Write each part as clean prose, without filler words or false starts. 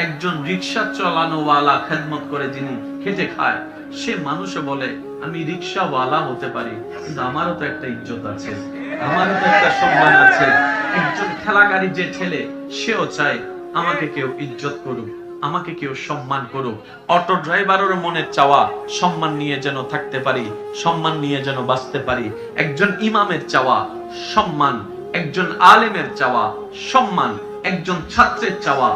একজন রিকশা চালানোওয়ালা খেদমত করে যিনি খেটে খায়, সে মানুষে বলে আমি রিকশাওয়ালা হতে পারি, কিন্তু আমারও তো একটা ইজ্জত আছে, আমারও তো একটা সম্মান আছে। একজন ঠেলা গাড়ি যে ঠেলে, সেও চায় আমাকে কেউ ইজ্জত করুক, আমাকে কেউ সম্মান করুক। অটো ড্রাইভারের মনের চাওয়া সম্মান নিয়ে যেন থাকতে পারি, সম্মান নিয়ে যেন বাঁচতে পারি। একজন ইমামের চাওয়া সম্মান, একজন আলেমের চাওয়া সম্মান, একজন ছাত্রের চাওয়া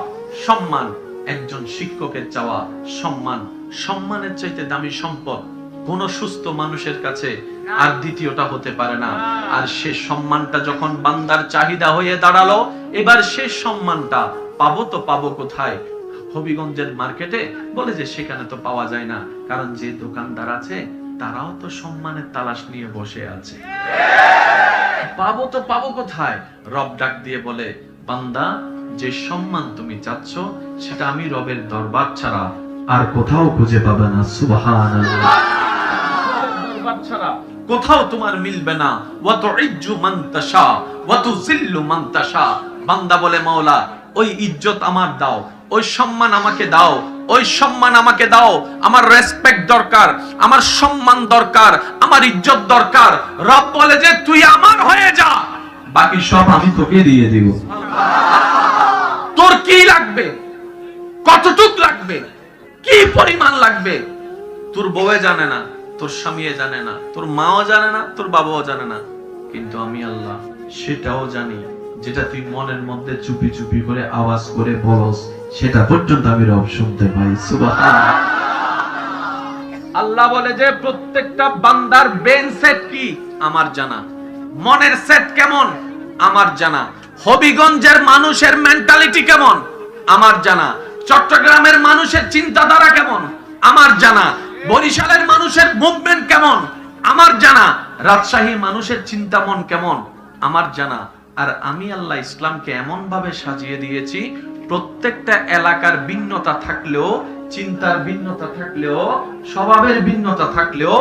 সম্মান, একজন শিক্ষকের চাওয়া সম্মান। সম্মানের চাইতে দামি সম্পদ কোন সুস্থ মানুষের কাছে আর দ্বিতীয়টা হতে পারে না। আর সে সম্মানটা যখন বান্দার চাহিদা হয়ে দাঁড়ালো, এবার সে সম্মানটা পাবো তো পাবো কোথায়? হবিগঞ্জের মার্কেটে? বলে যে সেখানে তো পাওয়া যায় না, কারণ যে দোকানদার আছে তারাও তো সম্মানের তালাশ নিয়ে বসে আছে। পাবো তো পাবো কোথায়? রব ডাক দিয়ে বলে, বান্দা, যে সম্মান তুমি চাচ্ছ সেটা আমি রবের দরবার ছাড়া আর কোথাও খুঁজে পাবে না। সুবহানাল্লাহ। দরবার ছাড়া কোথাও তোমার মিলবে না। ওয়া তুইজ্জু মান তাশা ওয়া তুযিল্লু মান তাশা। বান্দা বলে, মাওলা, ওই ইজ্জত আমার দাও, ওই সম্মান আমাকে দাও, ওই সম্মান আমাকে দাও। আমার রেসপেক্ট দরকার, আমার সম্মান দরকার, আমার ইজ্জত দরকার। রব বলে যে তুই আমার হয়ে যা, বাকি সব আমি তোকে দিয়ে দিব। তোর কি লাগবে, কতটুক লাগবে, কি পরিমাণ লাগবে, তোর বউয়ে জানে না, তোর স্বামীয়ে জানে না, তোর মাও জানে না, তোর বাবাও জানে না, কিন্তু আমি আল্লাহ সেটাও জানি। যেটা তুই মনের মধ্যে চুপি চুপি করে আওয়াজ করে বলস, সেটা পর্যন্ত আমি রব শুনতে পাই। সুবহানাল্লাহ। আল্লাহ বলে যে প্রত্যেকটা বান্দার ব্রেন সেট কি আমার জানা, মনের সেট কেমন আমার জানা, হবিগঞ্জের মানুষের মেন্টালিটি কেমন আমার জানা, চট্টগ্রামের মানুষের চিন্তাধারা কেমন আমার জানা, বরিশালের মানুষের মুভমেন্ট কেমন আমার জানা, রাজশাহী মানুষের চিন্তামন কেমন আমার জানা। আর আমি আল্লাহ ইসলামকে এমন ভাবে সাজিয়ে দিয়েছি, প্রত্যেকটা এলাকার ভিন্নতা থাকলেও, চিন্তার ভিন্নতা থাকলেও, স্বভাবের ভিন্নতা থাকলেও,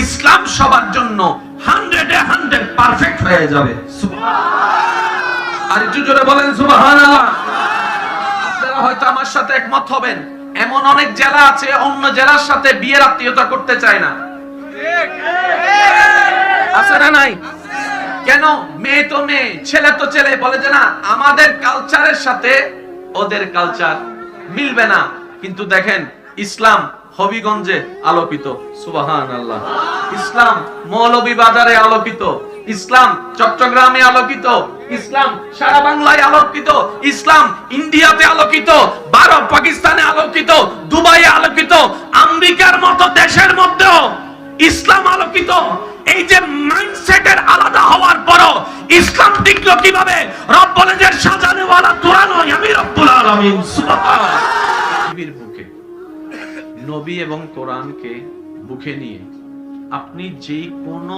ইসলাম সবার জন্য 100 পারফেক্ট হয়ে যাবে। আর একটু জোরে বলেন সুবহানাল্লাহ। আপনারা হয়তো আমার সাথে একমত হবেন, এমন অনেক জেলা আছে অন্য জেলার সাথে বিয়ের আত্মীয়তা করতে চায় না। আছে না নাই? কেন? মেয়ে তো মেয়ে, ছেলে তো ছেলে, বলে যে না আমাদের কালচারের সাথে ওদের কালচার মিলবে না। কিন্তু দেখেন, ইসলাম হবিগঞ্জে আলোকিত, সুবহানাল্লাহ। ইসলাম মৌলভীবাজারে আলোকিত, ইসলাম চট্টগ্রামে আলোকিত, ইসলাম সারা বাংলায় আলোকিত, ইসলাম ইন্ডিয়াতে আলোকিত, ভারত পাকিস্তানে আলোকিত, দুবাইয়ে আলোকিত, আমেরিকার মতো দেশের মধ্যেও ইসলাম আলোকিত। এই যে মাইন্ডসেটের আলাদা হওয়ার পরও ইসলাম টিকলো কিভাবে? রব বলে যে সাজানেওয়ালা তোরা নয়, আমি রব্বুল আলামিন। সুবহানাল্লাহ। পৃথিবীর বুকে নবী এবং কোরআনকে বুকে নিয়ে আপনি যে কোনো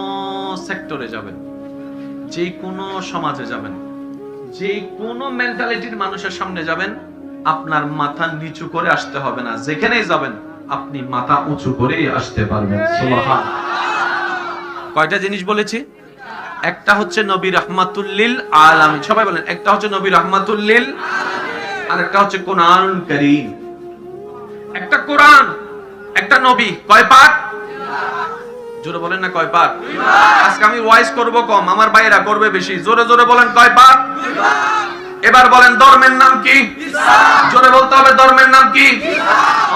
সেক্টরে যাবেন, যে কোনো সমাজে যাবেন, যে কোনো মেন্টালিটির মানুষের সামনে যাবেন, আপনার মাথা নিচু করে আসতে হবে না। যেখানেই যাবেন আপনি মাথা উঁচু করেই আসতে পারবেন। সুবহানাল্লাহ। কয়টা জিনিস বলেছি? একটা হচ্ছে নবী রাহমাতুল লিল আলামিন, সবাই বলেন। একটা হচ্ছে নবী রাহমাতুল লিল, আর একটা হচ্ছে কোরআনুল কারীম। একটা কোরআন, একটা নবী। কয় পাঠ? জোরে বলেন না কয় পাঠ? আজকে আমি ভয়েস করব কম, আমার ভাইরা করবে বেশি। জোরে জোরে বলেন কয় পাঠ? এবার বলেন ধর্মের নাম কি? জোরে বলতে হবে ধর্মের নাম কি?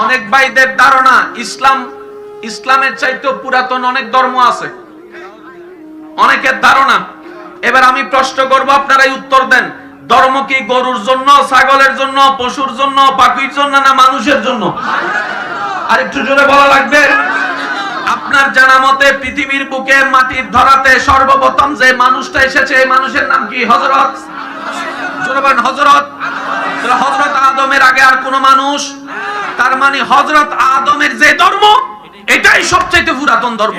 অনেক ভাইদের ধারণা ইসলামের চাইতে পুরাতন অনেক ধর্ম আছে, অনেকের ধারণা। এবার আমি প্রশ্ন করব, আপনারাই উত্তর দেন। ধর্ম কি গরুর জন্য, ছাগলের জন্য, পশুর জন্য, পাখির জন্য, না মানুষের জন্য? আর একটু জোরে বলা লাগবে। আপনার জানা মতে পৃথিবীর বুকে মাটির ধরাতে সর্বপ্রথম যে মানুষটা এসেছে, এই মানুষের নাম কি? হযরত। জোরে বলেন হযরত। হযরত আদমের আগে আর কোন মানুষ? তার মানে হযরত আদমের যে ধর্ম, এটাই সবচেয়ে পুরাতন ধর্ম।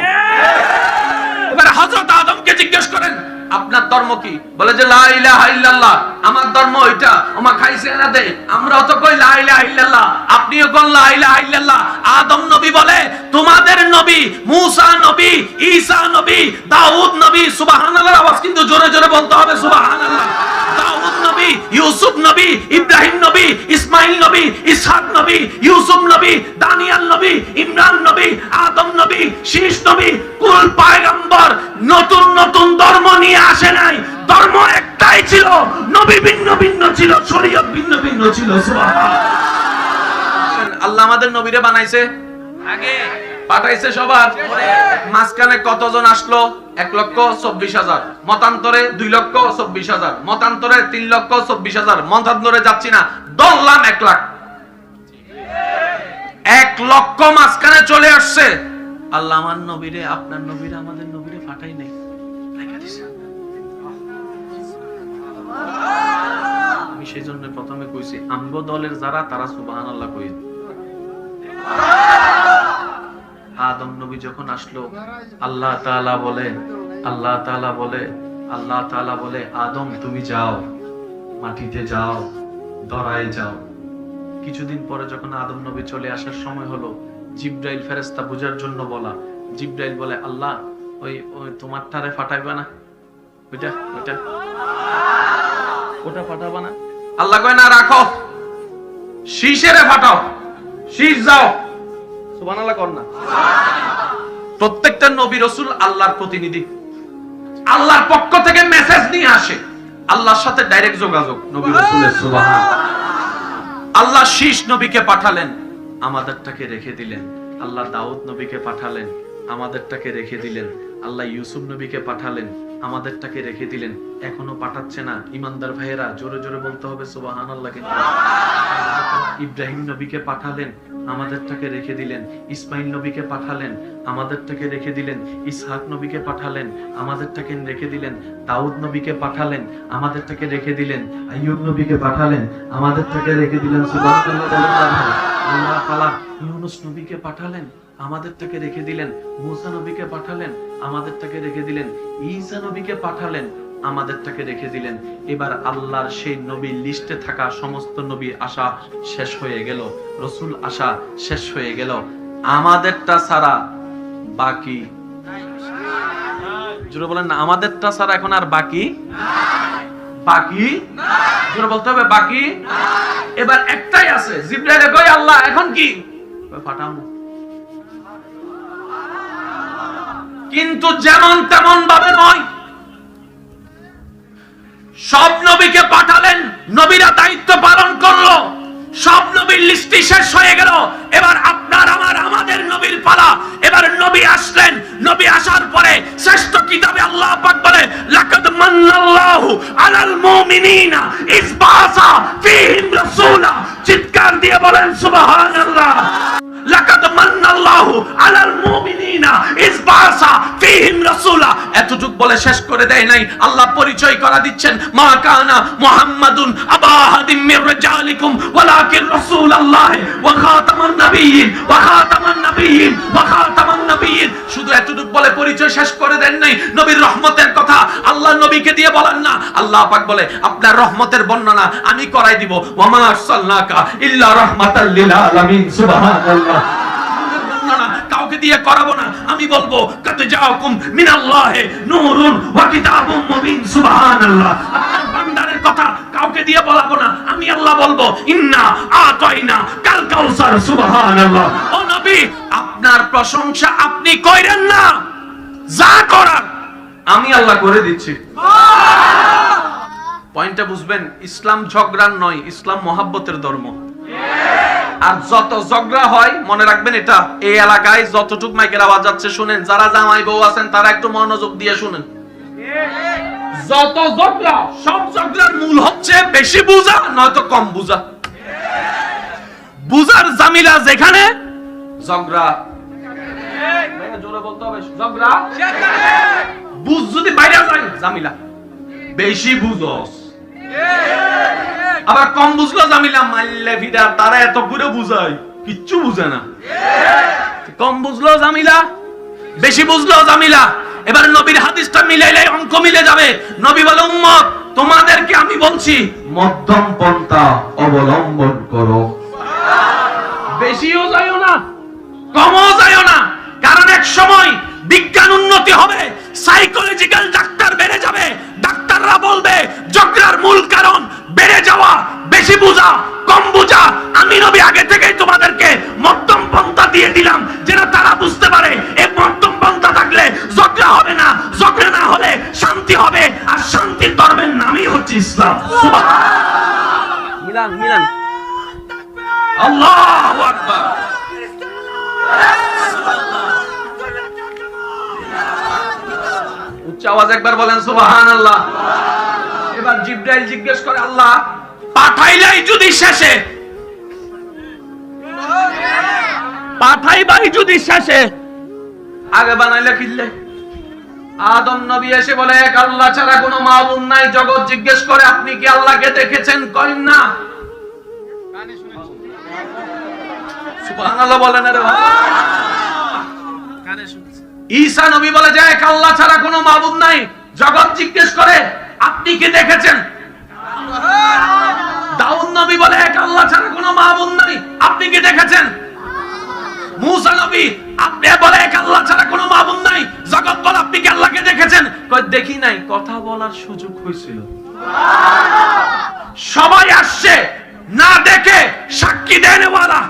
এবার হযরত আদমকে জিজ্ঞেস করেন আপনার ধর্ম কি? বলে যে লা ইলাহা ইল্লাল্লাহ। আমার ধর্ম ওইটা। ওমা খাইছে না দে, আমরাও তো কই লা ইলাহা ইল্লাল্লাহ, আপনিও কোন লা ইলাহা ইল্লাল্লাহ। আদম নবী বলে তোমাদের নবী মুসা নবী, ঈসা নবী, দাউদ নবী। সুবহানাল্লাহ। আওয়াজ কিন্তু জোরে জোরে বলতে হবে সুবহানাল্লাহ। দাউদ নবী, নবী, ইউসুফ নবী, ইব্রাহিম নবী, ইসমাইল নবী, ইসহাক নবী, ইউসুফ নবী, দানিয়েল নবী, ইমরান নবী, আদম নবী, শীষ নবী, কুল পয়গম্বর নতুন নতুন ধর্ম নিয়ে আসে নাই। ধর্ম একটাই ছিল, নবী ভিন্ন ভিন্ন ছিল, শরীয়ত ভিন্ন ভিন্ন ছিল। সুবহানাল্লাহ। আল্লাহ আমাদের নবীরে বানাইছে আগে, পাঠাইছে সবার পরে। মাঝখানে কতজন আসলো? 1,24,000, মতান্তরে 2,24,000, মতান্তরে 3,24,000, মতান্তরে যাচ্ছি না, ধরলাম 1 লাখ। 1 লক্ষ মাঝখানে চলে আসছে। আল্লাহ আমার নবীরে, আপনার নবীরে, আমাদের নবীরে পাঠাই নাই। আমি সেই জন্য প্রথমে কইছি, আমগো দলের যারা, তারা সুবহানাল্লাহ কই। আদম নবী যখন আসলো, আল্লাহ তাআলা বলে আদম তুমি যাও, মাটিতে যাও, ধরায় যাও। কিছুদিন পরে যখন আদম নবী চলে আসার সময় হলো, জিবরাইল ফেরেশতা বুঝার জন্য বলা, জিবরাইল বলে আল্লাহ ওই তোমারটারে ফাটাইবা না, ওটা ফাটাবা না। আল্লাহ কয় না, রাখো, শীষেরে ফাটাও, শীষ যাও। সুবহানাল্লাহ কর না। প্রত্যেকটা নবী রাসূল আল্লাহর প্রতিনিধি, আল্লাহর পক্ষ থেকে মেসেজ নিয়ে আসে, আল্লাহর সাথে ডাইরেক্ট যোগাযোগ নবী রাসূলের। সুবহানাল্লাহ। আল্লাহ শীষ নবীকে পাঠালেন, আমাদেরটাকে রেখে দিলেন। আল্লাহ দাউদ নবীকে পাঠালেন, আমাদেরটাকে রেখে দিলেন। আল্লাহ ইউসুফ নবীকে পাঠালেন, আমাদেরটাকে রেখে দিলেন। এখনো পাঠাচ্ছে না। ইমানদার ভাইয়েরা জোরে জোরে বলতে হবে সুবহানাল্লাহ। ইব্রাহিম নবীকে পাঠালেন, আমাদেরটাকে রেখে দিলেন। ইসমাইল নবীকে পাঠালেন, আমাদেরটাকে রেখে দিলেন। ইসহাক নবীকে পাঠালেন, আমাদেরটাকে রেখে দিলেন। দাউদ নবীকে পাঠালেন, আমাদেরটাকে রেখে দিলেন। আইয়ুব নবীকে পাঠালেন, আমাদেরটাকে রেখে দিলেন। সুবহানাল্লাহ। আল্লাহ তাআলা ইউনূস নবীকে পাঠালেন, আমাদেরটাকে রেখে দিলেন। মুসা নবীকে পাঠালেন, আমাদেরটাকে রেখে দিলেন। ঈসা নবীকে পাঠালেন, আমাদেরটাকে রেখে দিলেন। এবার আল্লাহর সেই নবী লিস্টে থাকা সমস্ত নবী আসা শেষ হয়ে গেল, রাসূল আসা শেষ হয়ে গেল। আমাদেরটা ছাড়া বাকি, জোরে বলেন না, আমাদেরটা ছাড়া এখন আর বাকি বাকি, জোরে বলতে হবে বাকি। এবার একটাই আছে, জিবরাইল কয় আল্লাহ এখন কি ফাটাবো, কিন্তু যেমন তেমন ভাবে নয়। সব নবীকে পাঠালেন, নবীরা দায়িত্ব পালন করলো, সব নবীর লিস্টি শেষ হয়ে গেল। এবার আপনার আমার আমাদের নবীর পালা। এবার নবী আসলেন, নবী আসার পরে শ্রেষ্ঠ কিতাবে আল্লাহ পাক বলে লাকাদ মান্নাল্লাহু আলাল মুমিনিনা ইয বাসা ফীহিম রাসূলা। চিৎকার দিয়ে বলেন সুবহানাল্লাহ। লাকাদ মান্নাল্লাহু আলাল মুমিনিনা ইয বাসা ফীহিম রাসূলা। এতটুক বলে শেষ করে দেয় নাই, আল্লাহ পরিচয় করা দিচ্ছেন, মা কানা মুহাম্মাদুন আবা আহাদিম মির রিজালিকুম ওয়ালাকিন রাসূলুল্লাহ ওয়া খাতামান নাবিয়্যিন ওয়া খাতামান নাবিয়্যিন ওয়া খাতামান নাবিয়্যিন। শুধু এতটুক বলে পরিচয় শেষ করে দেন নাই, নবীর রহমতের কথা আল্লাহ নবীকে দিয়ে বলেন না। আল্লাহ পাক বলে আপনার রহমতের বর্ণনা আমি করাই দিব, ওয়া মা আরসালনাকা ইল্লা রাহমাতাল লিল আলামিন। সুবহানাল্লাহ। কাউকে দিয়ে করাবো না, আমি বলবো কাদ জাআকুম মিনাল্লাহি নূরুন ওয়া কিতাবুম মুবিন। সুবহানাল্লাহ। আপনার বান্দারের কথা কাউকে দিয়ে বলাবো না, আমি আল্লাহ বলবো ইন্না আতাইনা কাল কাউসার। সুবহানাল্লাহ। ও নবী, আপনার প্রশংসা আপনি কইরেন না, যা করার আমি আল্লাহ করে দিচ্ছি। পয়েন্টটা বুঝবেন, ইসলাম ঝগড়ার নয়, ইসলাম মহাব্বতের ধর্ম। আর যত ঝগড়া হয় মনে রাখবেন, এটা এই এলাকায় যতটুক মাইকের আওয়াজ যাচ্ছে শুনেন, যারা জামাই বউ আছেন তারা একটু মনোযোগ দিয়ে শুনেন। যত ঝগড়া, সব ঝগড়ার মূল হচ্ছে বেশি বুঝা নয়তো কম বুঝা। বুঝার জামিলা যেখানে, ঝগড়া জোরে বলতে হবে, ঝগড়া বুঝ যদি বাইরে যায় জামিলা। বেশি বুঝস, আবার কম বুঝলো জামিলা, মাইলে ভিড়া তারা এত করে বুঝায় কিচ্ছু বুঝে না। কম বুঝলো জামিলা, বেশি বুঝলো জামিলা। এবার নবীর হাদিসটা মিলাইলে অঙ্ক মিলে যাবে। নবী বলে উম্মত তোমাদেরকে আমি বলছি মধ্যম পন্থা অবলম্বন করো, বেশিও যাইও না কমও যাইও না। কারণ এক সময় বিজ্ঞান উন্নতি হবে, সাইকোলজিক্যাল ডাক্তার বেড়ে যাবে, ডাক্তাররা বলবে ঝগড়ার মূল কারণ বেশি বুঝা কম বুঝা, আমি নবী আগে থেকেই তোমাদেরকে মধ্যম পন্থা দিয়ে দিলাম, যেন তারা বুঝতে পারে এই মধ্যম পন্থা থাকলে ঝগড়া হবে না, ঝগড়া না হলে শান্তি হবে, আর শান্তির ধর্মের নামই হচ্ছে ইসলাম। মিলান মিলান, আল্লাহু আকবার। উচ্চ আওয়াজ একবার বলেন সুবহানাল্লাহ। এবার জিবরাইল জিজ্ঞেস করে, আল্লাহ পাঠাইলাই যদি শেষে, পাঠাইবাই যদি শেষে, আগে বানাইলে কিনলে? আদম নবী এসে বলে, এক আল্লাহ ছাড়া কোনো মাবুদ নাই। জগৎ জিজ্ঞেস করে, আপনি কি আল্লাহকে দেখেছেন? কইন না। সুবহানাল্লাহ বলেন রে ভাই। ঈসা নবী বলে যে এক আল্লাহ ছাড়া কোনো মাবুদ নাই। জগৎ জিজ্ঞেস করে, আপনি কি দেখেছেন? দাউদ নবী বলে এক আল্লাহ ছাড়া কোনো মাবুদ নাই, আপনি কি দেখেছেন? মুসা নবী আপনি বলে এক আল্লাহ ছাড়া কোনো মাবুদ নাই, জগৎ বলে আপনি কি আল্লাহকে দেখেছেন? কই দেখি নাই। কথা বলার সুযোগ হয়েছিল, সবাই আসছে, না দেখে সাক্ষী দেনেওয়ালা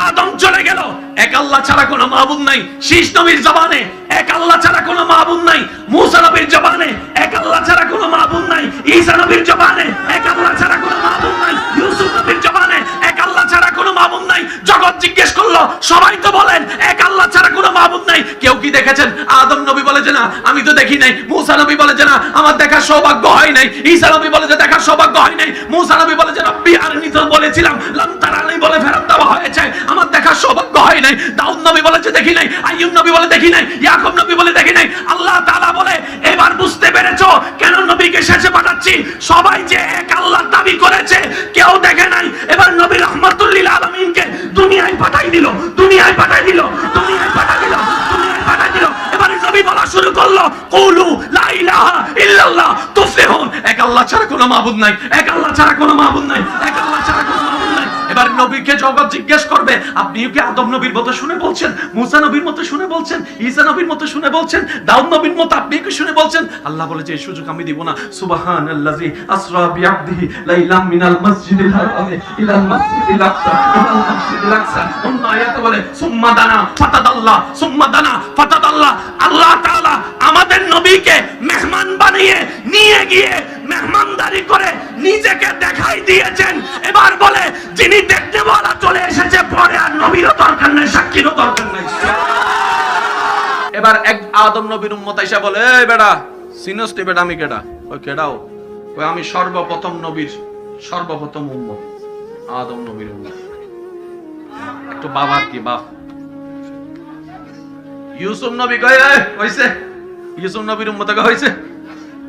আদম চলে গেল, এক আল্লাহ ছাড়া কোনো মাবুদ নাই। শীষ নবীর জবানে এক আল্লাহ ছাড়া কোনো মাবুদ নাই। মুসা নবীর জবানে এক আল্লাহ ছাড়া কোনো মাবুদ নাই। ঈসা নবীর জবানে এক আল্লাহ ছাড়া কোনো মাবুদ নাই। ইউসুফ নবীর জবানে এক আল্লাহ ছাড়া কোনো মাবুদ নাই। জগৎ জিজ্ঞেস করলো, সবাই তো বলেন এক আল্লাহ ছাড়া কোনো মাবুদ নাই, কেউ কি দেখেছেন? আদম নবী বলে যে না, আমি তো দেখি নাই। মুসা নবী বলে যে না, আমার দেখার সৌভাগ্য হয় নাই। ঈসা নবী বলে যে দেখার সৌভাগ্য হয় নাই। মুসা নবী বলে যে রব্বি আরনি, তো বলেছিলাম লাম তারানি বলে ফেরত দেওয়া হয়েছে, আমার দেখার সৌভাগ্য হয় নাই। দাউদ নবী বলে যে দেখি নাই। আইয়ুব নবী বলে দেখি নাই। ইয়াকুব নবী বলে দেখি নাই। আল্লাহ তাআলা বলে, এবার বুঝতে পেরেছো কেন নবীকে শেষে পাঠাচ্ছি? সবাই যে এক আল্লাহর দাবি করেছে, কেউ দেখে নাই। এবার নবী রাহমাতুল লিল আলামিনকে দুনিয়ায় পাঠাই দিল, দুনিয়ায় পাঠাই দিল, দুনিয়ায় পাঠাই দিল, দুনিয়ায় পাঠাই দিল। এবারে নবী বলা শুরু করলো, কুলু লা ইলাহা ইল্লাল্লাহ তুফলিহুন। এক আল্লাহ ছাড়া কোনো মাবুদ নাই, এক আল্লাহ ছাড়া কোনো মাবুদ নাই, এক আল্লাহ ছাড়া কোনো মাবুদ নাই। এবার নবীকে জগৎ জিজ্ঞেস করবে, আপনি কি আদম নবীর মতো শুনে বলছেন? মুসা নবীর মতো শুনে বলছেন? ঈসা নবীর মতো শুনে বলছেন? দাউদ নবীর মতো আপনি কি শুনে বলছেন? আল্লাহ বলে যে এই সুযোগ আমি দিব না। সুবহানাল্লাযী আসরা বিআবদিহি লাইলাম মিনাল মাসজিদিল হারামি ইলাল মাসজিদিল আকসা, ইলাল মাসজিদিল আকসা। অন্য আয়াতে বলে সুম্মা দানা ফাতাদাল্লাহ, সুম্মা দানা ফাতাদাল্লাহ। আল্লাহ তাআলা আমাদের নবীকে মেহমান বানিয়ে নিয়ে গিয়ে মেহমানদারি করে নিজেকে দেখাই দিয়েছেন। এবার বলে যিনি দেখতে বলা চলে এসেছে, পরে আর নবীরও দরকার নাই, সাক্ষীরও দরকার নাই। এবার এক আদম নবীর উম্মত আইসা বলে, এই বেটা সিনস নি বেটা, আমি কেডা? ওই কেডাও? ওই আমি সর্বপ্রথম নবীর সর্বপ্রথম উম্মত, আদম নবীর উম্মত। একটু বাবার কি বাপ। ইউসুফ নবী কয় হইছে, ইউসুফ নবীর উম্মত কয় হইছে,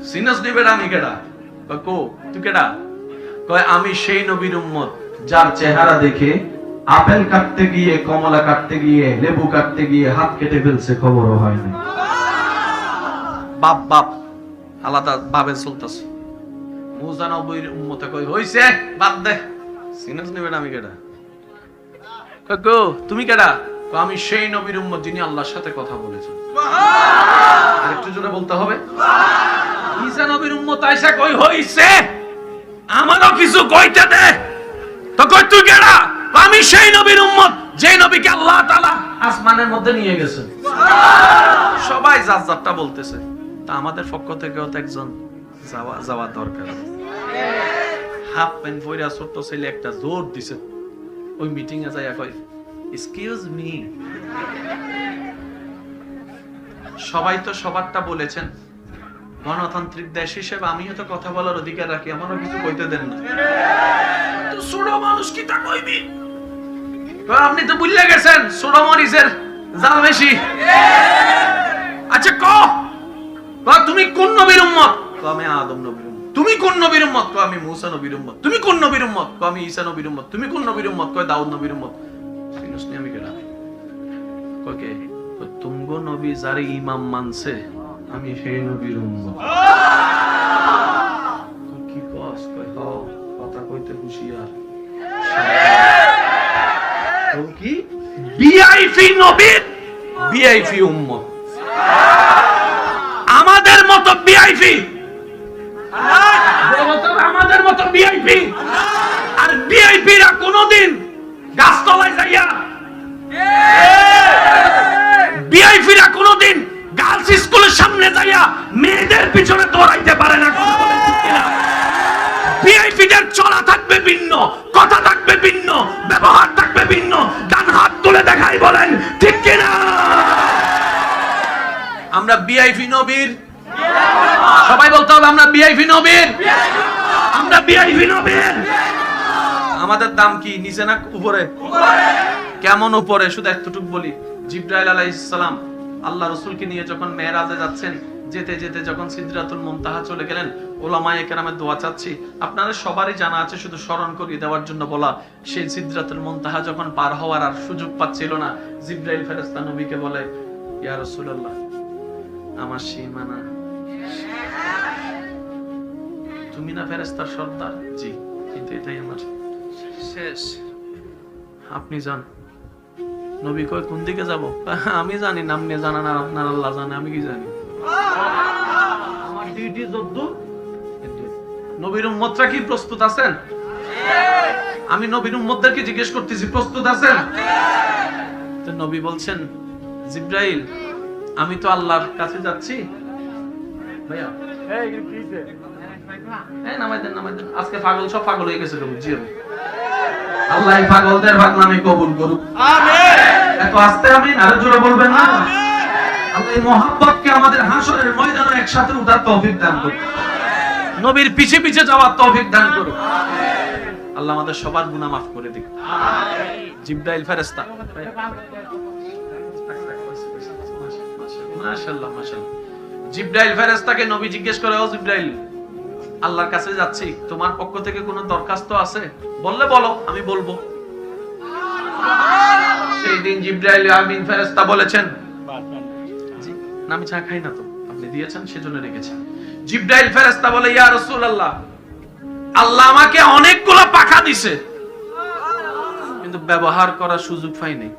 সিনস নি বেটা, আমি কেডা? কয় কো তুই কেডা? কয় আমি সেই নবীর উম্মত যার চেহারা দেখে আপেল কাটতে গিয়ে, কমলা কাটতে গিয়ে, লেবু কাটতে গিয়ে হাত কেটে ফেলছে, খবরও হয় না। বাপ বাপ আলাদা ভাবে চলতেছে। মুসা নবীর উম্মতে কই হইছে, বাদ দে, সিনস নি বেটা, আমি কেডা? কয় কো তুমি কেডা? কয় আমি সেই নবীর উম্মত যিনি আল্লাহর সাথে কথা বলেছেন। সুবহানাল্লাহ, আরেকটু জোরে বলতে হবে। ঈসা নবীর উম্মত আয়েশা কই হইছে, আমারও কিছু কইতে দে। তো কই তুই কেডা? আমি সেই নবীর উম্মত যে নবীকে আল্লাহ তাআলা আসমানের মধ্যে নিয়ে গেছেন। সুবহানাল্লাহ, সবাই জাজ্জাবটা বলতেছে, তা আমাদের পক্ষ থেকেও তো একজন যাওয়া দরকার। হাফ প্যান্ট পরে ছোট্ট ছেলে একটা জোর দিছে, ওই মিটিং এ যায় কয় এক্সকিউজ মি। সবাই তো সবারটা বলেছেন, গণতান্ত্রিক দেশ হিসেবে আমিও তো কথা বলার অধিকার রাখি, আমারও কিছু কইতে দেন না। তো ছোট মানুষ কি তা কইবি? আপনি তো ভুলে গেছেন ছোট মরিচের জাল বেশি। আচ্ছা তুমি কোন নবীর উম্মত? আমি আদম নবীর উম্মত। তুমি কোন নবীর উম্মত? আমি মুসা নবীর উম্মত। তুমি কোন নবীর উম্মত? আমি ঈসা নবীর উম্মত। তুমি কোন নবীর উম্মত? দাউদ নবীর উম্মত। সিনসনি আমি কেডা? ককে তুমগো নবী যারে ইমাম মানছে, আমি সেই নবীর উম্মত। কি কস? কই হও কথা কইতে হুঁশিয়ার। তো কি ভিআইপি নবীর ভিআইপি উম্মত, আমাদের মত ভিআইপি, আমাদের মত ভিআইপি। আর ভিআইপিরা কোনদিন গাছতলায় যাইয়া, ভিআইপিরা কোনদিন গার্লস স্কুলের সামনে যাইয়া মেয়েদের পিছনে দৌড়াইতে পারে না। কথা বলেন ঠিক কিনা? ভিআইপিদের চলা থাকবে ভিন্ন, কথা থাকবে ভিন্ন, ব্যবহার থাকবে ভিন্ন। ডান হাত তুলে দেখাই বলেন ঠিক কিনা? আমরা ভিআইপি নবীর, সবাই বলতে হবে আমরা ভিআইপি নবীর, আমরা ভিআইপি নবীর। আমাদের দাম কি নিচে না উপরে? কেমন উপরে? শুধু এতটুকু বলি, জিবরাইল আলাইহিস সালাম আল্লাহ রাসূলকে নিয়ে যখন মেরাজে যাচ্ছেন, যেতে যেতে যখন সিদরাতুল মুনতাহা চলে গেলেন, উলামায়ে কেরামের দোয়া চাচ্ছি, আপনাদের সবারই জানা আছে, শুধু স্মরণ করিয়ে দেওয়ার জন্য বলা। সেই সিদরাতুল মুনতাহা যখন পার হওয়ার আর সুযোগ পাচ্ছিল না, জিবরাইল ফেরেশতা নবীকে বলে, ইয়া রাসূলুল্লাহ, আমার সীমানা, তুমি না ফেরেশতার সর্দার? জি, কিন্তু এটাই আমার শেষ, আপনি যান। নবী কয়, কোন দিকে যাব? আমি জানি না, আপনি জানেন আর আপনার আল্লাহ জানে, আমি কি জানি। আমার ডিউটি যদ্দূর। নবীর উম্মতরা কি প্রস্তুত আছেন? আমি নবীর উম্মতদেরকে জিজ্ঞেস করতেছি, প্রস্তুত আছেন? তো নবী বলছেন, জিবরাইল, আমি তো আল্লাহর কাছে যাচ্ছি। ভাইয়া নামাই দেন, নামাই দেন। আজকে পাগল সব পাগল হয়ে গেছে। আল্লাহ এই পাগলদের ভাগনামে কবুল করুক, আমিন। এত আস্তে আমিন, আরো জোরে বলবেন না? আল্লাহ এই মুহাব্বতকে আমাদের হাসরের ময়দানে একসাথে উঠার তৌফিক দান করুক, নবীর পিছে পিছে যাওয়ার তৌফিক দান করুক। আল্লাহ আমাদের সবার গুনাহ মাফ করে দিক, আমিন। জিবরাইল ফেরেশতা, মাশাআল্লাহ মাশাআল্লাহ। জিবরাইল ফেরেশতাকে নবী জিজ্ঞেস করে, ও জিবরাইল, আল্লাহর কাছে যাচ্ছি, তোমার পক্ষ থেকে কোনো দরখাস্ত আছে? বললে বলো, আমি বলবো। সেই দিন জিবরাইল আমিন ফেরেশতা বলেছেন, না আমি চা খাই না, তো আপনি দিয়েছেন সেজন্য রেখেছি। জিবরাইল ফেরেশতা বলে, ইয়া রাসূলুল্লাহ, আল্লাহ আমাকে অনেকগুলো পাখা দিছে, কিন্তু ব্যবহার করার সুযোগ পাই নাই।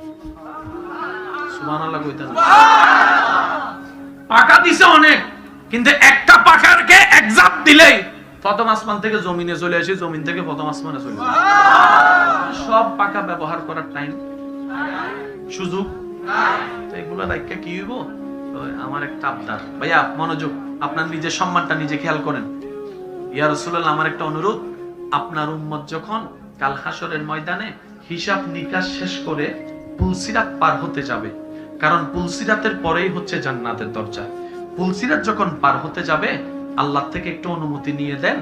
সুবহানাল্লাহ কইতেন। পাখা দিছে অনেক, কিন্তু একটা পাখারকে এক জাপ দিলেই প্রথম আসমান থেকে জমিনে চলে আসে, জমিন থেকে প্রথম আসমানে চলে যায়। সব পাখা ব্যবহার করার টাইম, সুযোগ নাই। এগুলো রাইখা কি হইব? আমার একটা আবদার, ভাইয়া মনোযোগ, আপনার নিজের সম্মানটা নিজে খেয়াল করেন। ইয়া রাসূলুল্লাহ, আমার একটা অনুরোধ, আপনার উম্মত যখন কাল হাসরের ময়দানে হিসাব নিকাশ শেষ করে পুলসিরাত পার হতে যাবে, কারণ পুলসিরাতের পরেই হচ্ছে জান্নাতের দরজা। পুলসিরাত যখন পার হতে যাবে, আল্লাহ থেকে একটু অনুমতি নিয়ে দেন,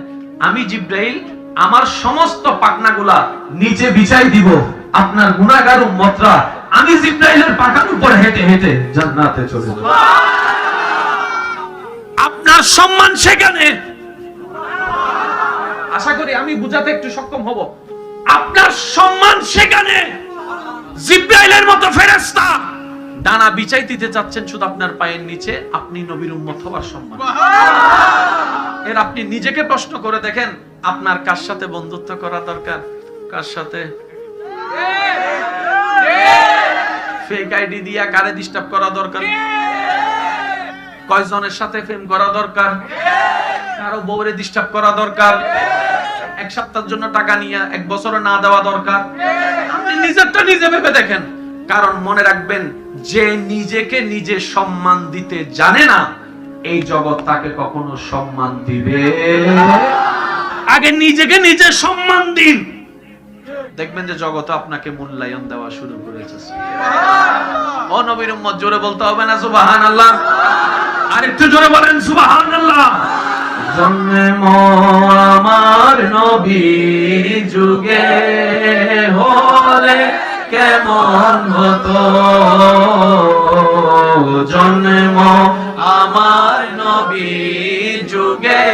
আমি জিবরাইল আমার সমস্ত পাখনাগুলা নিচে বিছাই দিব, আপনার গুনাহগার উম্মতরা আমি জিবরাইলের পাখার উপর হেঁটে হেঁটে জান্নাতে চলে যাব। আপনার সম্মান সেখানে, আশা করি আমি বুঝাতে একটু সক্ষম হব, আপনার সম্মান সেখানে। জিবরাইলের মতো ফেরেশতা ডানা বিছাই দিতে চাচ্ছেন শুধু আপনার পায়ের নিচে, আপনি নবীর উম্মত হওয়ার সম্মান। এর আপনি নিজেকে প্রশ্ন করে দেখেন, আপনার কার সাথে বন্ধুত্ব করা দরকার, কার সাথে ফেক আইডি দিয়া কারে ডিস্টার্ব করা দরকার, কয়জনের সাথে প্রেম করা দরকার, কারো বউরে ডিস্টার্ব করা দরকার, এক সপ্তাহের জন্য টাকা নিয়ে এক বছরে না দেওয়া দরকার। আপনি নিজেরটা নিজে ভেবে দেখেন, কারণ মনে রাখবেন, যে নিজেকে নিজে সম্মান দিতে জানে না, এই জগৎ তাকে কখনো সম্মান দিবে। আগে নিজেকে নিজে সম্মান দিন, দেখবেন যে জগৎ আপনাকে মূল্যায়ন দেওয়া শুরু করেছে। ও নবীর উম্মত, জোরে বলতে হবে না সুবহানাল্লাহ? আরেকটু জোরে বলেন সুবহানাল্লাহ। জন্ম আমার নবীর যুগে হলে কেমন হতো, জন্ম আমার নবীর যুগে।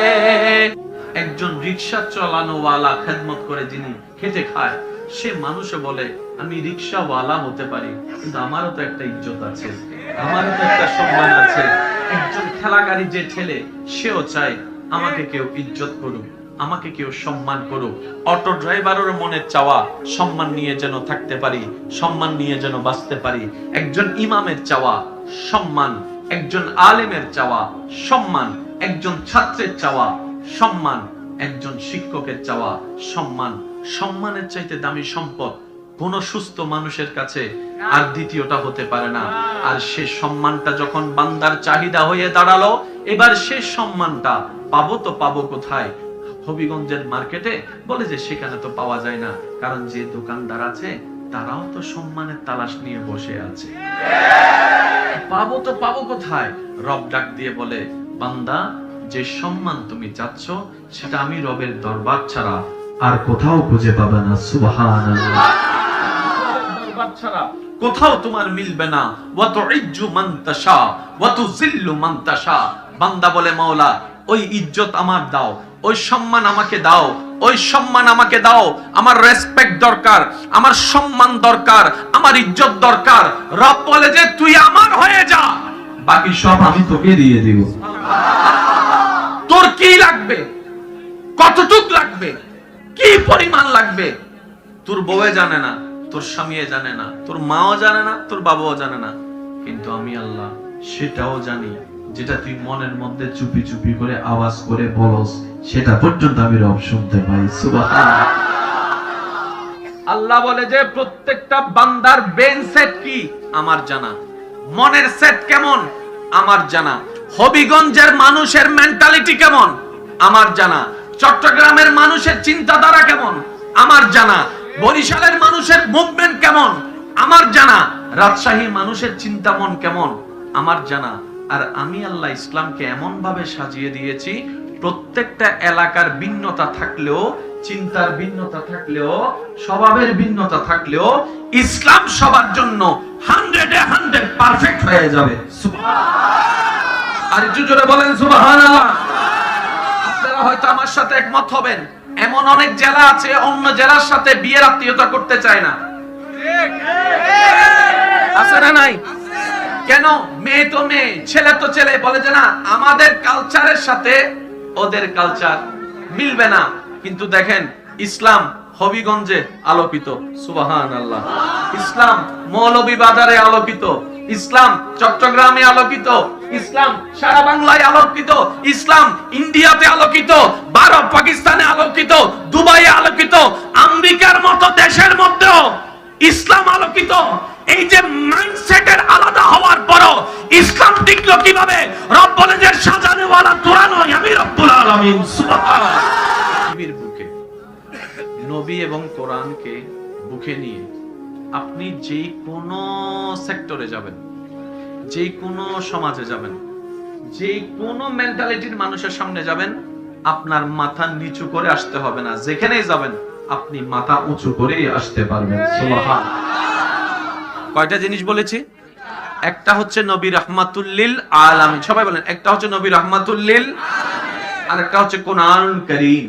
একজন রিকশা চালানোওয়ালা খেদমত করে যিনি খেটে খায়, সে মানুষে বলে আমি রিকশাওয়ালা হতে পারি, কিন্তু আমারও তো একটা ইজ্জত আছে, আমারও তো একটা সম্মান আছে। একজন ঠেলাগাড়ি যে ঠেলে, সেও চায় আমাকে কেউ ইজ্জত করুক, আমাকে কেউ সম্মান করুক। অটো ড্রাইভারের মনের চাওয়া সম্মান নিয়ে যেন থাকতে পারি, সম্মান নিয়ে যেন বাঁচতে পারি। একজন ইমামের চাওয়া সম্মান, একজন আলেমের চাওয়া সম্মান, একজন ছাত্রের চাওয়া সম্মান, একজন শিক্ষকের চাওয়া সম্মান, সম্মানের চাইতে দামি সম্পদ কোন সুস্থ মানুষের কাছে আর দ্বিতীয়টা হতে পারে না। আর সে সম্মানটা যখন বান্দার চাহিদা হয়ে দাঁড়ালো, এবার সে সম্মানটা পাবো তো পাবো কোথায়? হবিগঞ্জের মার্কেটে? বলে যে সেখানে তো পাওয়া যায় না, কারণ যে দোকানদার আছে তারাও তো সম্মানের তালাশ নিয়ে বসে আছে। পাবো তো পাবো কোথায়? রব ডাক দিয়ে বলে, বান্দা, যে সম্মান তুমি চাচ্ছ সেটা আমি রবের দরবার ছাড়া আর কোথাও খুঁজে পাবে না। সুবহানাল্লাহ। দরবার ছাড়া কোথাও তোমার মিলবে না। ওয়া তুইজ্জু মান তাশা ওয়া তুযিল্লু মান তাশা। বান্দা বলে, মাওলা, ওই ইজ্জত আমার দাও, ওই সম্মান আমাকে দাও, ওই সম্মান আমাকে দাও। আমার রেসপেক্ট দরকার, আমার সম্মান দরকার, আমার ইজ্জত দরকার। রব বলে যে তুই আমার হয়ে যা, বাকি সব আমি তোকে দিয়ে দিব। তোর কি লাগবে, কতটুক লাগবে, কি পরিমাণ লাগবে, তোর বউয়ে জানে না, তোর স্বামীও জানে না, তোর মাও জানে না, তোর বাবাও জানে না, কিন্তু আমি আল্লাহ সেটাও জানি। যেটা তুই মনের মধ্যে চুপি চুপি করে আওয়াজ করে বলস, সেটা পর্যন্ত আমি রব শুনতে পাই। সুবহানাল্লাহ। আল্লাহ বলে যে প্রত্যেকটা বান্দার ব্রেন সেট কি আমার জানা, মনের সেট কেমন আমার জানা, হবিগঞ্জের মানুষের মেন্টালিটি কেমন আমার জানা, চট্টগ্রামের মানুষের চিন্তাধারা কেমন আমার জানা, বরিশালের মানুষের মুভমেন্ট কেমন আমার জানা, রাজশাহীর মানুষের চিন্তামন কেমন আমার জানা। আর আমি আল্লাহ ইসলামকে এমন ভাবে সাজিয়ে দিয়েছি, প্রত্যেকটা এলাকার ভিন্নতা থাকলেও, চিন্তার ভিন্নতা থাকলেও, স্বভাবের ভিন্নতা থাকলেও, ইসলাম সবার জন্য 100 পারফেক্ট হয়ে যাবে। আর একটু জোরে বলেন সুবহানাল্লাহ। আপনারা হয়তো আমার সাথে একমত হবেন, এমন অনেক জেলা আছে অন্য জেলার সাথে বিয়ের আত্মীয়তা করতে চায় না। আছে না নাই? কেন? মেয়ে তো মেয়ে, ছেলে তো ছেলে। বলে যে না, আমাদের কালচারের সাথে ওদের কালচার মিলবে না। কিন্তু দেখেন, ইসলাম হবিগঞ্জে আলোকিত। সুবহানাল্লাহ। ইসলাম মৌলভীবাজারে আলোকিত, ইসলাম চট্টগ্রামে আলোকিত, ইসলাম সারা বাংলায় আলোকিত, ইসলাম ইন্ডিয়াতে আলোকিত, ভারত পাকিস্তানে আলোকিত, দুবাইয়ে আলোকিত, আমেরিকার মতো দেশের মধ্যেও ইসলাম আলোকিত। এই যে মাইন্ডসেটের আলাদা হওয়ার পরও ইসলাম টিকলো কিভাবে? রব বলে যে সাজানো ওয়ালা তোরা নয়, আমি রব্বুল আলামিন। সুবহানাল্লাহ। পৃথিবীর বুকে নবী এবং কোরআনকে বুকে নিয়ে আপনি যে কোনো সেক্টরে যাবেন, যে কোনো সমাজে যাবেন, যে কোনো মেন্টালিটির মানুষের সামনে যাবেন, আপনার মাথা নিচু করে আসতে হবে না। যেখানেই যাবেন আপনি মাথা উঁচু করেই আসতে পারবেন। সুবহানাল্লাহ। কয়টা জিনিস বলেছি? একটা হচ্ছে নবী রাহমাতুল লিল আলামিন, সবাই বলেন। একটা হচ্ছে নবী রাহমাতুল লিল, আর একটা হচ্ছে কোরআনুল কারীম।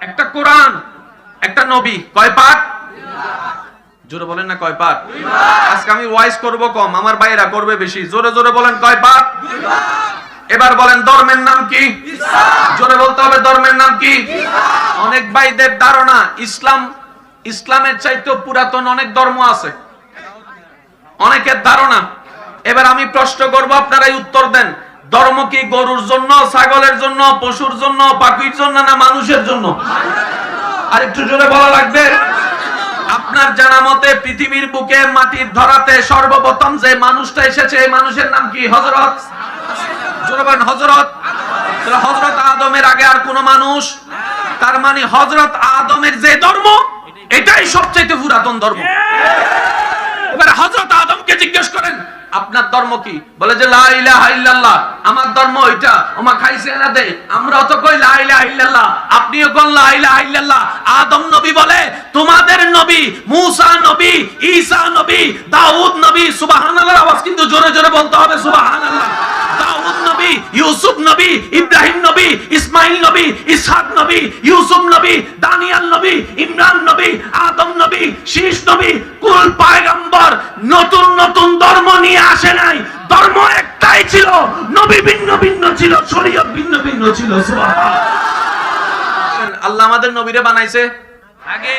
একটা কোরআন, একটা নবী। কয় পাঠ? জোরে বলেন না কয় পাঠ? আজকে আমি ওয়াইজ করব কম, আমার ভাইরা করবে বেশি। জোরে জোরে বলেন কয় পাঠ? এবার বলেন ধর্মের নাম কি? জোরে বলতে হবে ধর্মের নাম কি? অনেক ভাইদের ধারণা ইসলাম, ইসলামের চাইতে পুরাতন অনেক ধর্ম আছে, অনেকের ধারণা। এবার আমি প্রশ্ন করব, আপনারাই উত্তর দেন। ধর্ম কি গরুর জন্য, ছাগলের জন্য, পশুর জন্য, পাখির জন্য, না মানুষের জন্য? আর একটু জোরে বলা লাগবে। আপনার জানা মতে পৃথিবীর বুকে মাটির ধরাতে সর্বপ্রথম যে মানুষটা এসেছে, এই মানুষের নাম কি? হযরত। জোরে বলেন হযরত। হযরত আদমের আগে আর কোন মানুষ? তার মানে হযরত আদমের যে ধর্ম, এটাই সবচেয়ে পুরাতন ধর্ম। এবার হযরত আদমকে জিজ্ঞেস করেন, আপনার ধর্ম কি? বলে যে লা ইলাহা ইল্লাল্লাহ। আমার ধর্ম ওইটা। ওমা খাইছে না দে, আমরা তো কই লা ইলাহা ইল্লাল্লাহ, আপনিও কোন লা ইলাহা ইল্লাল্লাহ। আদম নবী বলে তোমাদের নবী মুসা নবী, ঈসা নবী, দাউদ নবী। সুবহানাল্লাহ। আওয়াজ কিন্তু জোরে জোরে বলতে হবে। সুবহানাল্লাহ। দাউদ নবী, ইউসুফ নবী, ইব্রাহিম নবী, ইসমাইল নবী, ইসহাক নবী, ইউসুফ নবী, দানিয়েল নবী, ইমরান নবী, আদম নবী, শীষ নবী। কুল পয়গম্বর নতুন নতুন ধর্ম নিয়ে আসে নাই। ধর্ম একটাই ছিল, নবী ভিন্ন ভিন্ন ছিল, শরীয়ত ভিন্ন ভিন্ন ছিল। সুবহানাল্লাহ। আল্লাহ আমাদের নবীরে বানাইছে আগে,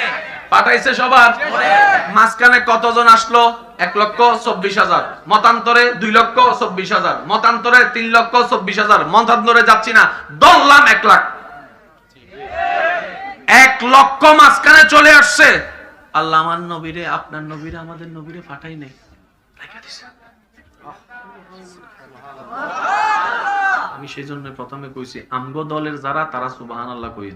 পাঠাইছে সবার পরে। মাঝখানে কতজন আসলো? 1,24,000। মতান্তরে 2,24,000, মতান্তরে 3,24,000, মতান্তরে যাচ্ছি না, ধরলাম 1 লাখ। 1,00,000 মাঝখানে চলে আসছে, আল্লাহ আমার নবীরে, আপনার নবীরে, আমাদের নবীরে পাঠাই নাই, রাইখা দিছে। আমি সেই জন্য প্রথমে কইছি আমগো দলের যারা তারা সুবহানাল্লাহ কই।